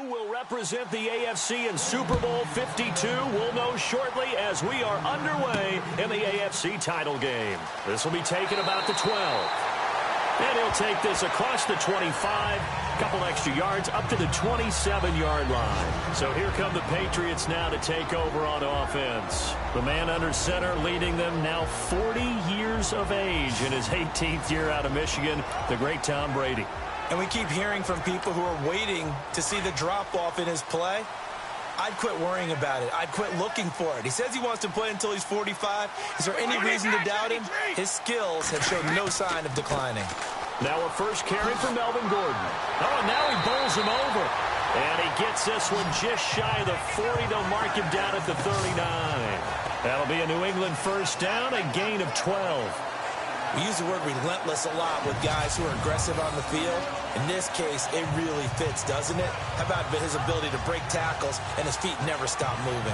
will represent the AFC in Super Bowl 52? We'll know shortly as we are underway in the AFC title game. This will be taken about the 12. And he'll take this across the 25, couple extra yards up to the 27-yard line. So here come the Patriots now to take over on offense. The man under center leading them now 40 years of age in his 18th year out of Michigan, the great Tom Brady. And we keep hearing from people who are waiting to see the drop-off in his play. I'd quit worrying about it. I'd quit looking for it. He says he wants to play until he's 45. Is there any reason to doubt him? His skills have shown no sign of declining. Now a first carry for Melvin Gordon. Oh, and now he bowls him over. And he gets this one just shy of the 40. They'll mark him down at the 39. That'll be a New England first down, a gain of 12. We use the word relentless a lot with guys who are aggressive on the field. In this case, it really fits, doesn't it? How about his ability to break tackles and his feet never stop moving?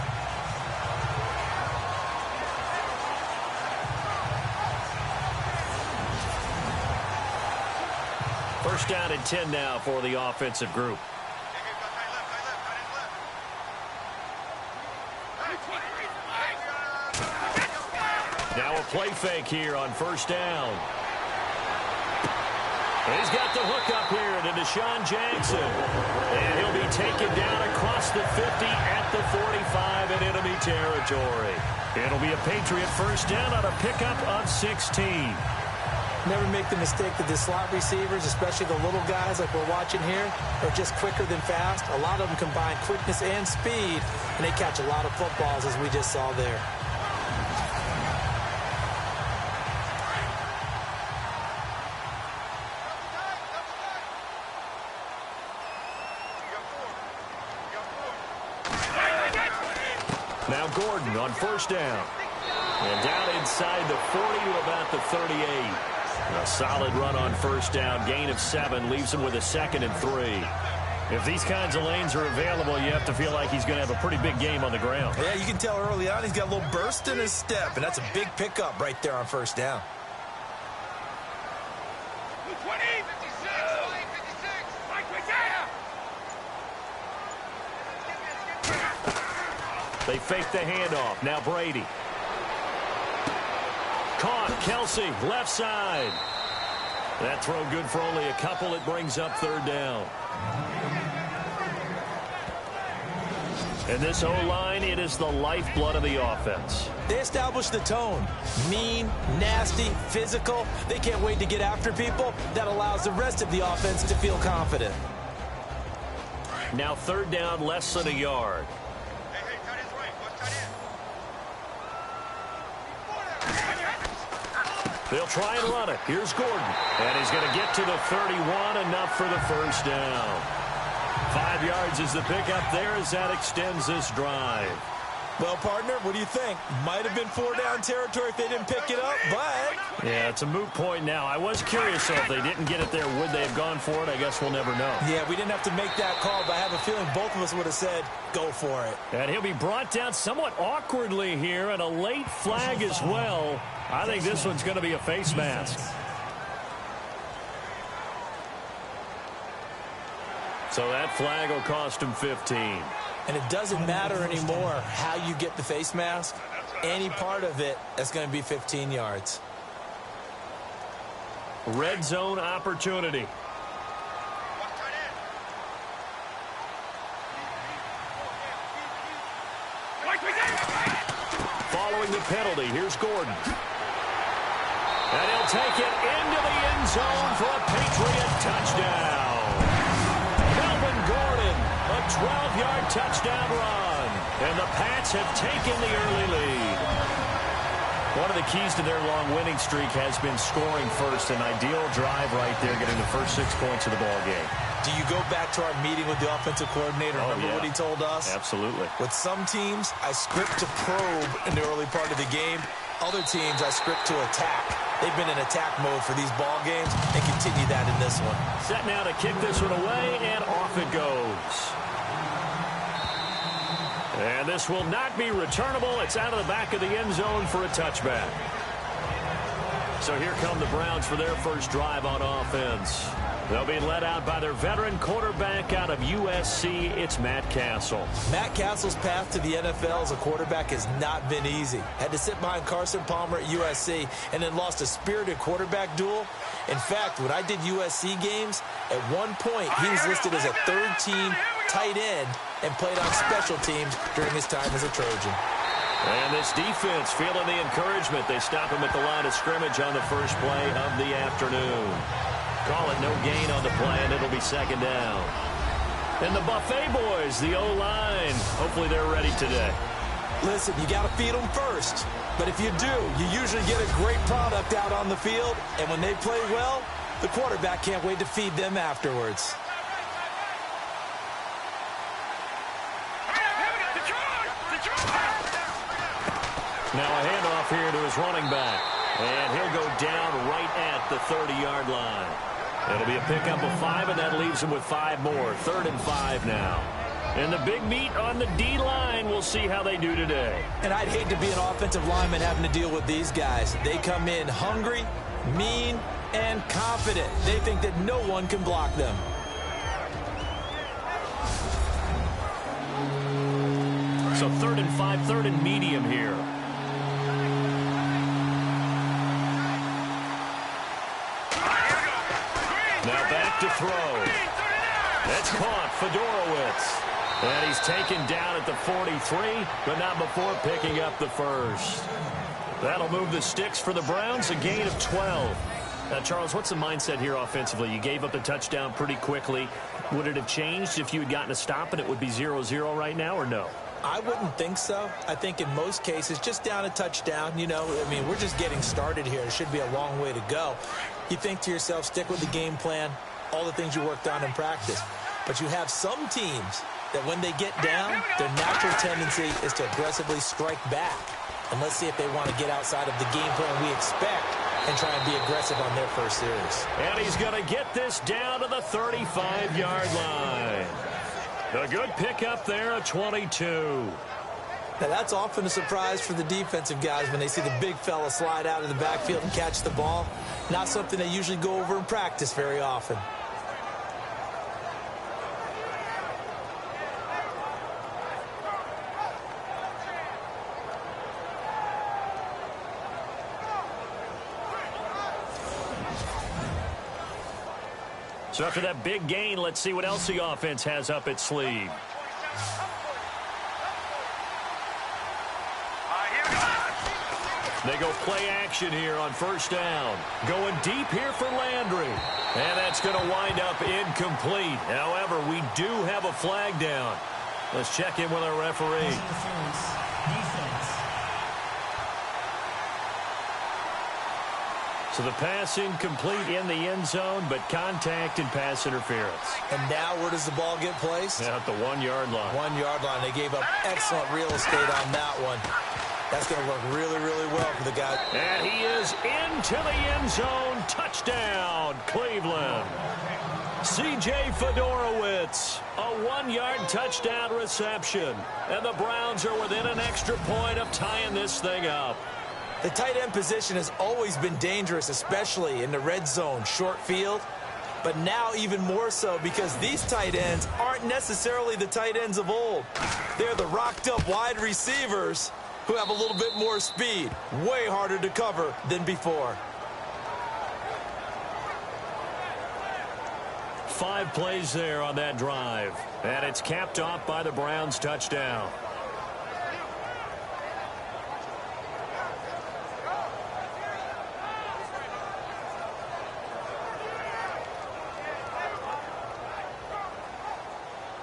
First down and 10 now for the offensive group. Now a play fake here on first down. He's got the hook up here to Deshaun Jackson. And he'll be taken down across the 50 at the 45 in enemy territory. It'll be a Patriot first down on a pickup of 16. Never make the mistake that the slot receivers, especially the little guys like we're watching here, are just quicker than fast. A lot of them combine quickness and speed, and they catch a lot of footballs, as we just saw there. Now Gordon on first down. And down inside the 40 to about the 38. A solid run on first down. Gain of 7 leaves him with a 2nd and 3. If these kinds of lanes are available, you have to feel like he's going to have a pretty big game on the ground. Yeah, you can tell early on he's got a little burst in his step, and that's a big pickup right there on first down. 20, 56, 56, Mike They fake the handoff. Now Brady. Caught. Kelsey, left side. That throw good for only a couple. It brings up third down. And this O-line, it is the lifeblood of the offense. They establish the tone. Mean, nasty, physical. They can't wait to get after people. That allows the rest of the offense to feel confident. Now third down, less than a yard. They'll try and run it. Here's Gordon. And he's going to get to the 31, enough for the first down. 5 yards is the pickup there as that extends this drive. Well, partner, what do you think? Might have been 4-down territory if they didn't pick it up, but... Yeah, it's a moot point now. I was curious, so if they didn't get it there, would they have gone for it? I guess we'll never know. Yeah, we didn't have to make that call, but I have a feeling both of us would have said, go for it. And he'll be brought down somewhat awkwardly here, and a late flag as well. I think this one's going to be a face mask. So that flag will cost him 15. And it doesn't matter anymore how you get the face mask. Any part of it, that's going to be 15 yards. Red zone opportunity. Following the penalty, here's Gordon. And he'll take it into the end zone for a Patriot touchdown. Melvin Gordon, a 12-yard touchdown run. And the Pats have taken the early lead. One of the keys to their long winning streak has been scoring first. An ideal drive right there, getting the first 6 points of the ball game. Do you go back to our meeting with the offensive coordinator? Remember what he told us? Absolutely. With some teams, I script to probe in the early part of the game. Other teams, I script to attack. They've been in attack mode for these ball games and continue that in this one. Set now to kick this one away, and off it goes. And this will not be returnable. It's out of the back of the end zone for a touchback. So here come the Browns for their first drive on offense. They'll be led out by their veteran quarterback out of USC. It's Matt Castle. Matt Castle's path to the NFL as a quarterback has not been easy. Had to sit behind Carson Palmer at USC and then lost a spirited quarterback duel. In fact, when I did USC games, at one point he was listed as a third-team tight end and played on special teams during his time as a Trojan. And this defense feeling the encouragement. They stop him at the line of scrimmage on the first play of the afternoon. Call it no gain on the play, and it'll be second down. And the Buffet boys, the O-line, hopefully they're ready today. Listen, you got to feed them first. But if you do, you usually get a great product out on the field. And when they play well, the quarterback can't wait to feed them afterwards. Now a handoff here to his running back. And he'll go down right at the 30-yard line. It'll be a pickup of 5, and that leaves him with 5 more. 3rd and 5 now. And the big meat on the D-line, we'll see how they do today. And I'd hate to be an offensive lineman having to deal with these guys. They come in hungry, mean, and confident. They think that no one can block them. So 3rd and 5, 3rd and medium here. Now back to throw. That's caught, Fedorowicz. And he's taken down at the 43, but not before picking up the first. That'll move the sticks for the Browns, a gain of 12. Now, Charles, what's the mindset here offensively? You gave up the touchdown pretty quickly. Would it have changed if you had gotten a stop and it would be 0-0 right now, or no? I wouldn't think so. I think in most cases, just down a touchdown, you know, I mean, we're just getting started here. It should be a long way to go. You think to yourself, stick with the game plan, all the things you worked on in practice. But you have some teams that when they get down, their natural tendency is to aggressively strike back. And let's see if they want to get outside of the game plan we expect and try and be aggressive on their first series. And he's going to get this down to the 35-yard line. A good pickup there at 22. Now, that's often a surprise for the defensive guys when they see the big fella slide out of the backfield and catch the ball. Not something they usually go over in practice very often. So after that big gain, let's see what else the offense has up its sleeve. They go play action here on first down. Going deep here for Landry. And that's going to wind up incomplete. However, we do have a flag down. Let's check in with our referee. So the pass incomplete in the end zone, but contact and pass interference. And now where does the ball get placed? At the 1-yard line. 1-yard line. They gave up excellent real estate on that one. That's going to work really, really well for the guy. And he is into the end zone. Touchdown, Cleveland. C.J. Fedorowicz, a 1-yard touchdown reception. And the Browns are within an extra point of tying this thing up. The tight end position has always been dangerous, especially in the red zone, short field. But now even more so because these tight ends aren't necessarily the tight ends of old. They're the rocked-up wide receivers who have a little bit more speed. Way harder to cover than before. 5 plays there on that drive. And it's capped off by the Browns' touchdown.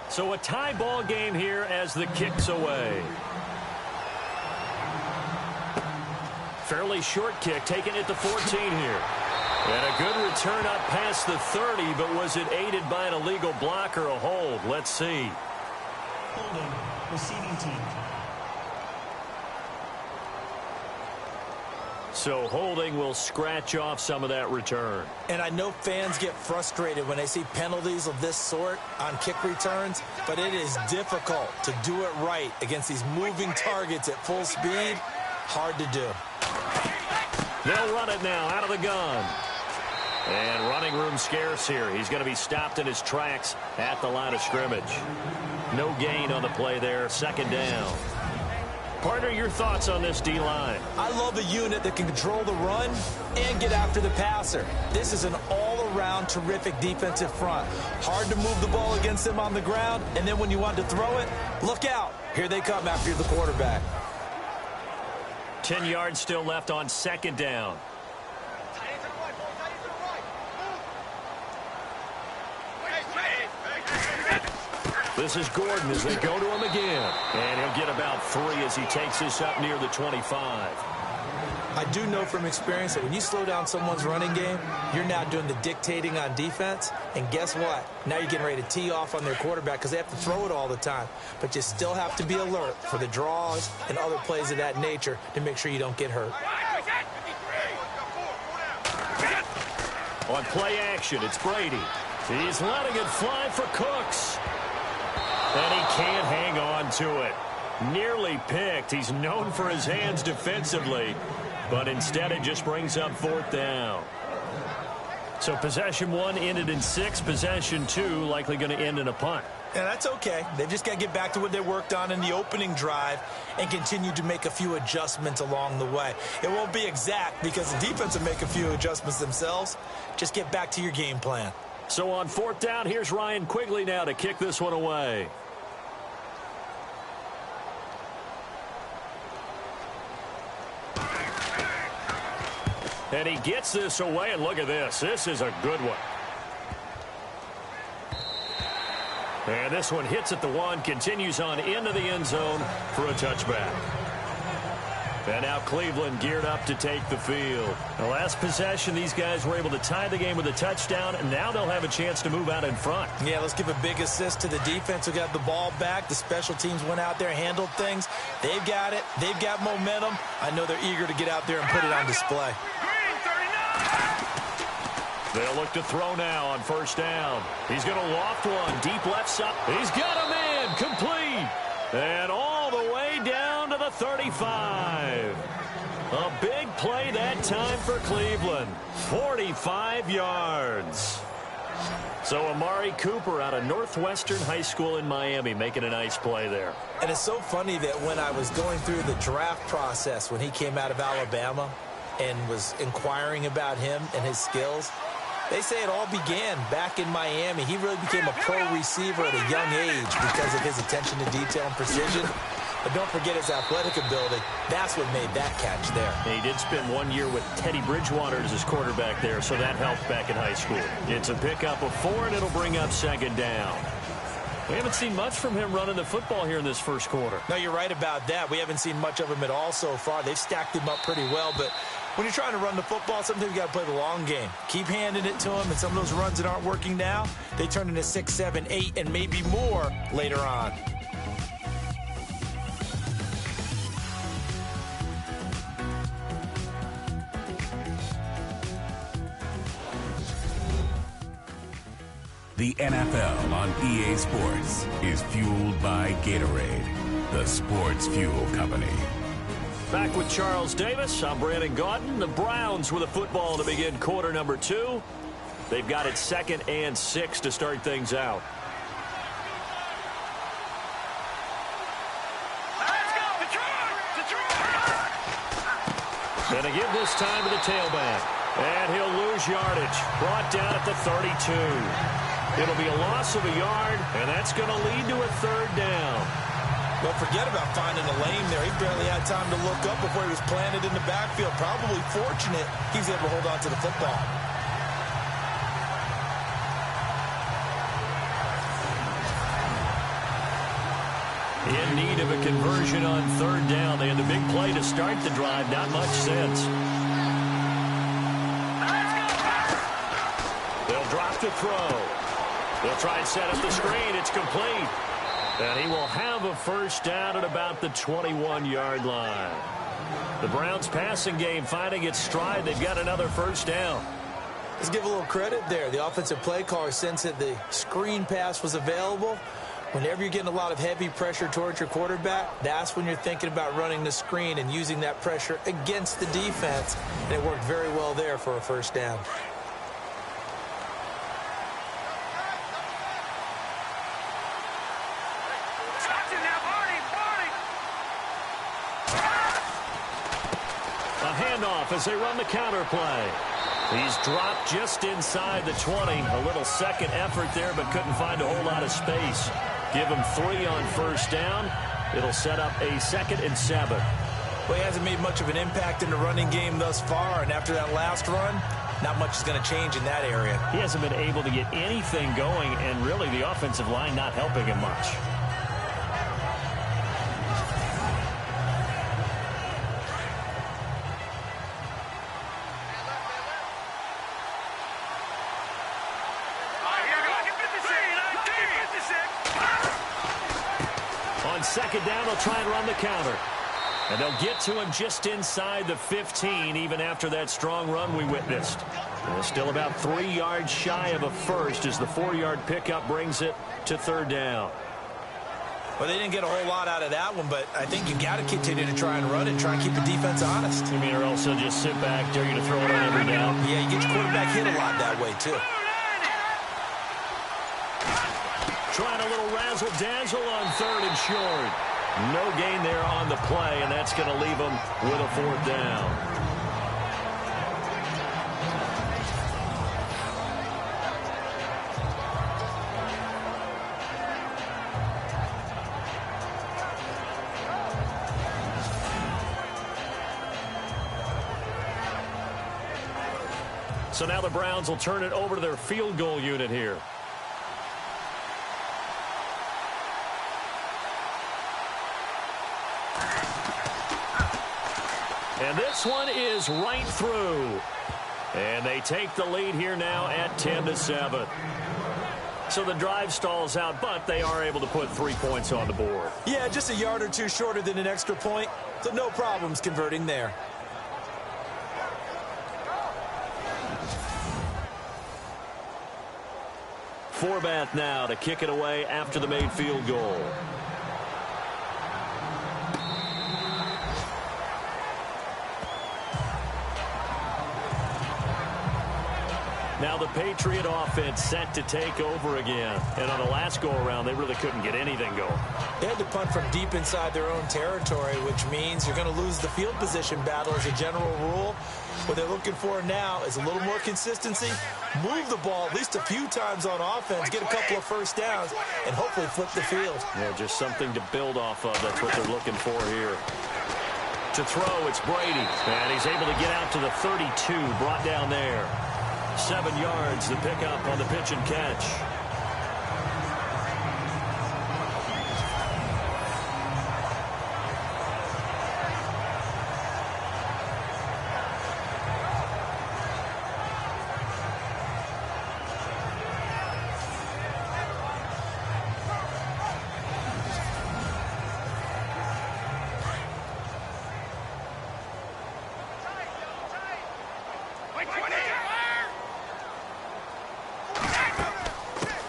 So a tie ball game here as the kick's away. Fairly short kick, taking it to 14 here. And a good return up past the 30, but was it aided by an illegal block or a hold? Let's see. Holding, receiving team. So holding will scratch off some of that return. And I know fans get frustrated when they see penalties of this sort on kick returns, but it is difficult to do it right against these moving targets at full speed. Hard to do. They'll run it now out of the gun. And running room scarce here. He's going to be stopped in his tracks at the line of scrimmage. No gain on the play there. Second down. Partner, your thoughts on this D-line? I love a unit that can control the run and get after the passer. This is an all-around terrific defensive front. Hard to move the ball against them on the ground, and then when you want to throw it, look out. Here they come after the quarterback. 10 yards still left on second down. This is Gordon as they go to him again. And he'll get about 3 as he takes this up near the 25. I do know from experience that when you slow down someone's running game, you're now doing the dictating on defense. And guess what? Now you're getting ready to tee off on their quarterback because they have to throw it all the time. But you still have to be alert for the draws and other plays of that nature to make sure you don't get hurt. On play action, it's Brady. He's letting it fly for Cooks. And he can't hang on to it. Nearly picked. He's known for his hands defensively, but instead it just brings up fourth down. So possession 1 ended in 6. Possession 2 likely going to end in a punt. Yeah, that's okay. They've just got to get back to what they worked on in the opening drive and continue to make a few adjustments along the way. It won't be exact because the defense will make a few adjustments themselves. Just get back to your game plan. So on fourth down, here's Ryan Quigley now to kick this one away. And he gets this away, and look at this. This is a good one. And this one hits at the 1, continues on into the end zone for a touchback. And now Cleveland geared up to take the field. The last possession, these guys were able to tie the game with a touchdown, and now they'll have a chance to move out in front. Yeah, let's give a big assist to the defense who got the ball back. The special teams went out there, handled things. They've got it. They've got momentum. I know they're eager to get out there and put it on display. They'll look to throw now on first down. He's going to loft one deep left side. He's got a man complete. And all the way down to the 35. A big play that time for Cleveland. 45 yards. So Amari Cooper out of Northwestern High School in Miami making a nice play there. And it's so funny that when I was going through the draft process when he came out of Alabama and was inquiring about him and his skills, they say it all began back in Miami. He really became a pro receiver at a young age because of his attention to detail and precision. But don't forget his athletic ability. That's what made that catch there. He did spend 1 year with Teddy Bridgewater as his quarterback there, so that helped back in high school. It's a pickup of 4, and it'll bring up second down. We haven't seen much from him running the football here in this first quarter. No, you're right about that. We haven't seen much of him at all so far. They've stacked him up pretty well, but when you're trying to run the football, sometimes you got to play the long game. Keep handing it to him, and some of those runs that aren't working now, they turn into 6, 7, 8, and maybe more later on. The NFL on EA Sports is fueled by Gatorade, the sports fuel company. Back with Charles Davis. I'm Brandon Gaudin. The Browns with a football to begin quarter number 2. They've got it 2nd and 6 to start things out. And they give this time to the tailback. And he'll lose yardage. Brought down at the 32. It'll be a loss of a yard, and that's going to lead to a third down. Well, forget about finding a lane there. He barely had time to look up before he was planted in the backfield. Probably fortunate he's able to hold on to the football. In need of a conversion on third down. They had the big play to start the drive. Not much sense. They'll drop to throw. They'll try and set up the screen. It's complete. And he will have a first down at about the 21-yard line. The Browns passing game finding its stride. They've got another first down. Let's give a little credit there. The offensive play caller sensed that the screen pass was available. Whenever you're getting a lot of heavy pressure towards your quarterback, that's when you're thinking about running the screen and using that pressure against the defense. And it worked very well there for a first down. handoff as they run the counter play. He's dropped just inside the 20. A little second effort there, but couldn't find a whole lot of space. Give him 3 on first down. It'll set up a 2nd and 7. Well, he hasn't made much of an impact in the running game thus far, and after that last run, not much is going to change in that area. He hasn't been able to get anything going, and really the offensive line not helping him much. On 2nd down, they'll try and run the counter. And they'll get to him just inside the 15, even after that strong run we witnessed. And still about 3 yards shy of a first as the 4-yard pickup brings it to 3rd down. Well, they didn't get a whole lot out of that one, but I think you got to continue to try and run it and try and keep the defense honest. You mean, or else they'll just sit back, dare you to throw it on every down? Yeah, you get your quarterback hit a lot that way, too. Trying a little razzle-dazzle on 3rd and short. No gain there on the play, and that's going to leave them with a 4th down. So now the Browns will turn it over to their field goal unit here. And this one is right through. And they take the lead here now at 10-7. So the drive stalls out, but they are able to put 3 points on the board. Yeah, just a yard or two shorter than an extra point. So no problems converting there. Forbath now to kick it away after the made field goal. Now the Patriot offense set to take over again. And on the last go-around, they really couldn't get anything going. They had to punt from deep inside their own territory, which means you're going to lose the field position battle as a general rule. What they're looking for now is a little more consistency, move the ball at least a few times on offense, get a couple of first downs, and hopefully flip the field. Yeah, just something to build off of. That's what they're looking for here. To throw, it's Brady. And he's able to get out to the 32, brought down there. 7 yards, the pickup on the pitch and catch.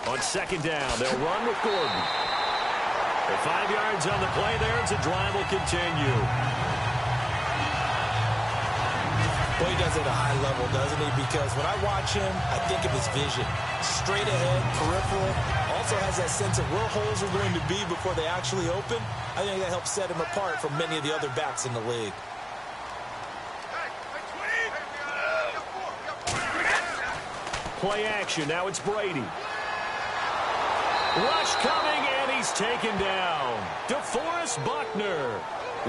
On 2nd down, they'll run with Gordon. The 5 yards on the play there as the drive will continue. Well, he does it at a high level, doesn't he? Because when I watch him, I think of his vision. Straight ahead, peripheral. Also has that sense of where holes are going to be before they actually open. I think that helps set him apart from many of the other backs in the league. Play action. Now it's Brady. Rush coming, and he's taken down. DeForest Buckner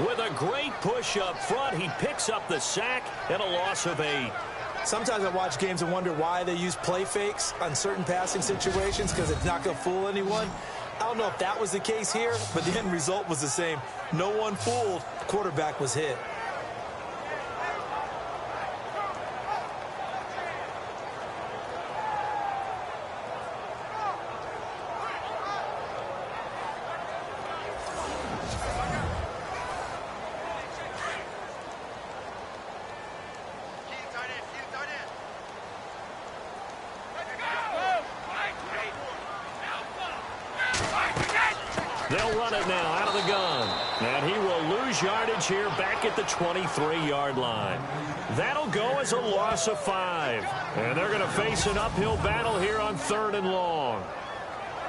with a great push up front. He picks up the sack and a loss of 8. Sometimes I watch games and wonder why they use play fakes on certain passing situations because it's not going to fool anyone. I don't know if that was the case here, but the end result was the same. No one fooled. The quarterback was hit. They'll run it now out of the gun. And he will lose yardage here back at the 23-yard line. That'll go as a loss of 5. And they're going to face an uphill battle here on 3rd and long.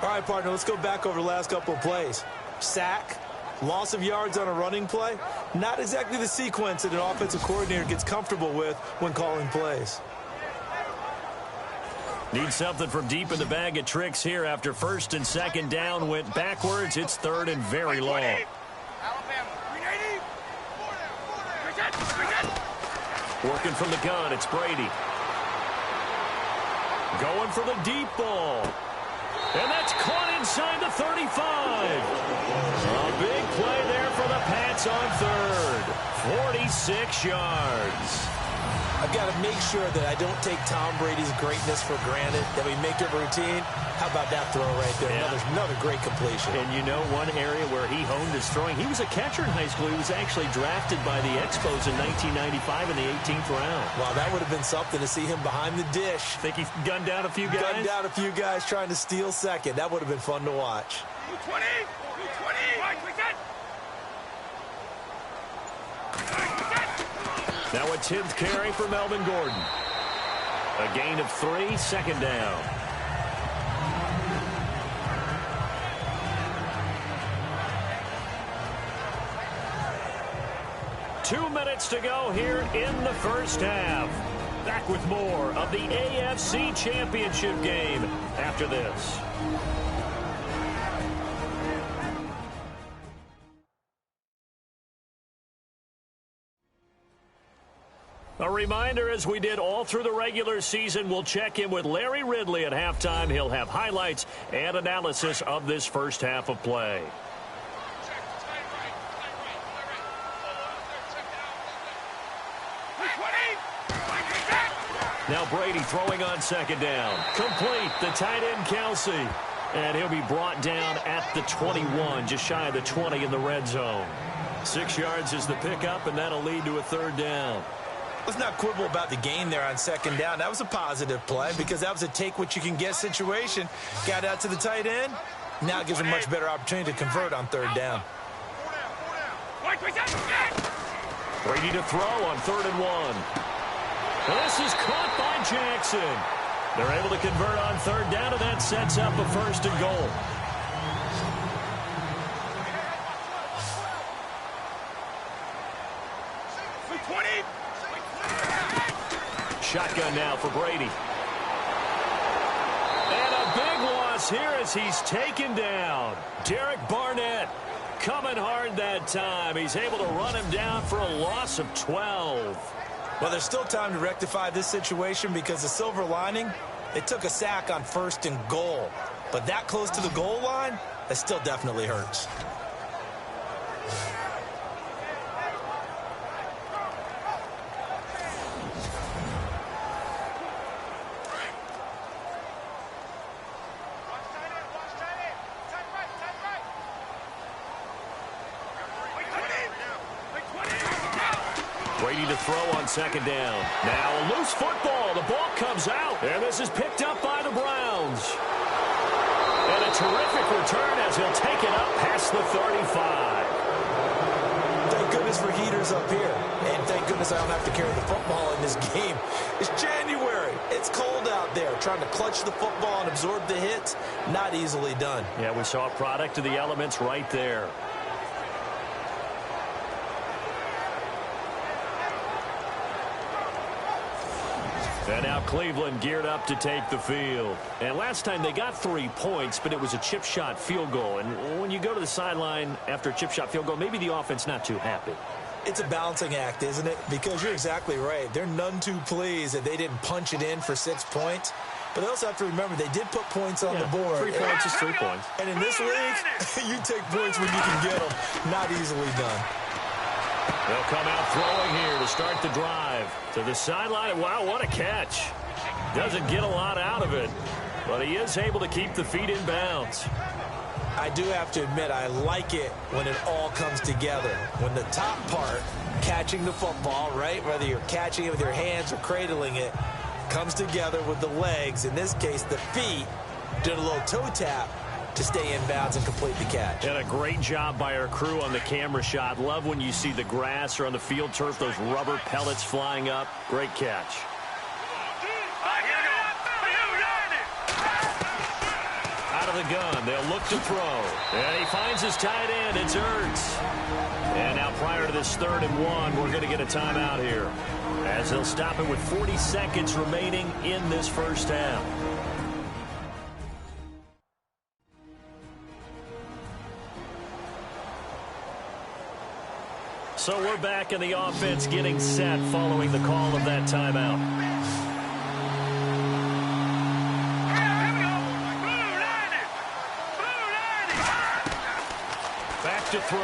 All right, partner, let's go back over the last couple of plays. Sack, Loss of yards on a running play, not exactly the sequence that an offensive coordinator gets comfortable with when calling plays. Need something from deep in the bag of tricks here after first and second down went backwards. It's third and very long. Alabama, 380. Working from the gun, it's Brady. Going for the deep ball. And that's caught inside the 35. A big play there for the Pats on third. 46 yards. I've got to make sure that I don't take Tom Brady's greatness for granted, that we make it routine. How about that throw right there? Yeah. Another great completion. And you know one area where he honed his throwing, he was a catcher in high school. He was actually drafted by the Expos in 1995 in the 18th round. Wow, that would have been something to see him behind the dish. Think he gunned down a few guys? Gunned down a few guys trying to steal second. That would have been fun to watch. 220. 220. Right, we got. Now a 10th carry for Melvin Gordon. A gain of 3, second down. Two minutes to go here in the first half. Back with more of the AFC Championship game after this. A reminder, as we did all through the regular season, we'll check in with Larry Ridley at halftime. He'll have highlights and analysis of this first half of play. Now Brady throwing on second down. Complete, the tight end Kelsey. And he'll be brought down at the 21, just shy of the 20 in the red zone. 6 yards is the pickup, and that'll lead to a third down. Let's not quibble about the gain there on second down. That was a positive play because that was a take-what-you-can-get situation. Got out to the tight end. Now it gives him a much better opportunity to convert on third down. Brady to throw on 3rd and 1. This is caught by Jackson. They're able to convert on third down, and that sets up a 1st and goal. Shotgun now for Brady. And a big loss here as he's taken down. Derek Barnett coming hard that time. He's able to run him down for a loss of 12. Well, there's still time to rectify this situation because the silver lining, they took a sack on 1st and goal. But that close to the goal line, that still definitely hurts. Brady to throw on second down. Now a loose football. The ball comes out. And this is picked up by the Browns. And a terrific return as he'll take it up past the 35. Thank goodness for heaters up here. And thank goodness I don't have to carry the football in this game. It's January. It's cold out there. Trying to clutch the football and absorb the hits, not easily done. Yeah, we saw a product of the elements right there. And now Cleveland geared up to take the field. And last time they got 3 points, but it was a chip shot field goal. And when you go to the sideline after a chip shot field goal, maybe the offense not too happy. It's a balancing act, isn't it? Because you're exactly right. They're none too pleased that they didn't punch it in for 6 points. But they also have to remember they did put points on the board. 3 points is 3 points. And in this league, you take points when you can get them. Not easily done. They'll come out throwing here to start the drive. To the sideline. Wow, what a catch. Doesn't get a lot out of it, but he is able to keep the feet in bounds. I do have to admit, I like it when it all comes together. When the top part, catching the football, right, whether you're catching it with your hands or cradling it, comes together with the legs, in this case the feet, doing a little toe tap to stay in bounds and complete the catch. And a great job by our crew on the camera shot. Love when you see the grass or on the field turf, those rubber pellets flying up. Great catch. Out of of the gun. They'll look to throw. And he finds his tight end. It's Ertz. And now prior to this 3rd and 1, we're going to get a timeout here, as they'll stop it with 40 seconds remaining in this first half. So we're back in the offense getting set following the call of that timeout. Back to throw.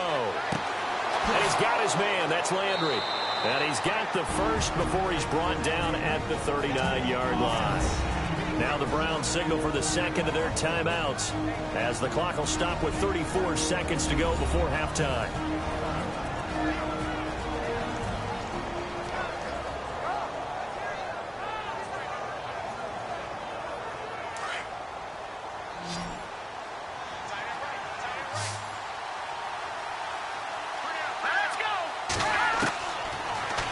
And he's got his man. That's Landry. And he's got the first before he's brought down at the 39-yard line. Now the Browns signal for the second of their timeouts, as the clock will stop with 34 seconds to go before halftime.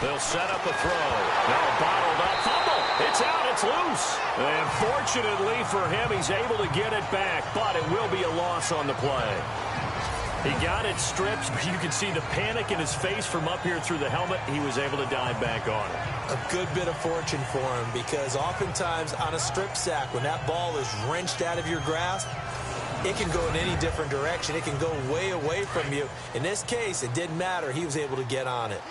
They'll set up a throw. Now bottled up. Fumble. It's out. It's loose. And fortunately for him, he's able to get it back, but it will be a loss on the play. He got it stripped, but you can see the panic in his face from up here through the helmet. He was able to dive back on it. A good bit of fortune for him, because oftentimes on a strip sack, when that ball is wrenched out of your grasp, it can go in any different direction. It can go way away from you. In this case, it didn't matter. He was able to get on it.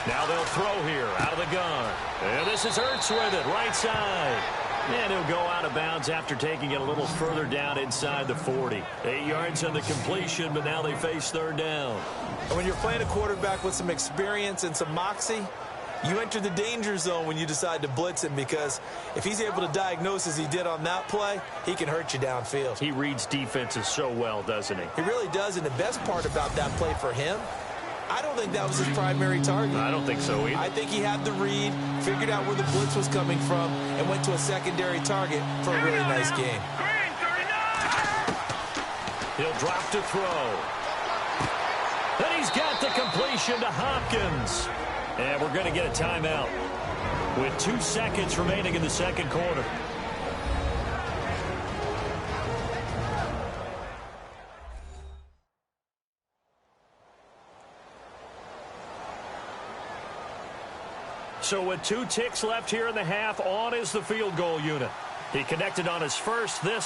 Now they'll throw here out of the gun. And this is Ertz with it, right side. And he'll go out of bounds after taking it a little further down inside the 40. 8 yards on the completion, but now they face 3rd down. And when you're playing a quarterback with some experience and some moxie, you enter the danger zone when you decide to blitz him, because if he's able to diagnose as he did on that play, he can hurt you downfield. He reads defenses so well, doesn't he? He really does, and the best part about that play for him, I don't think that was his primary target. I don't think so either. I think he had the read, figured out where the blitz was coming from, and went to a secondary target for a really nice game. He'll drop to throw. Then he's got the completion to Hopkins. And we're going to get a timeout with 2 seconds remaining in the second quarter. So with 2 ticks left here in the half, on is the field goal unit. He connected on his first. This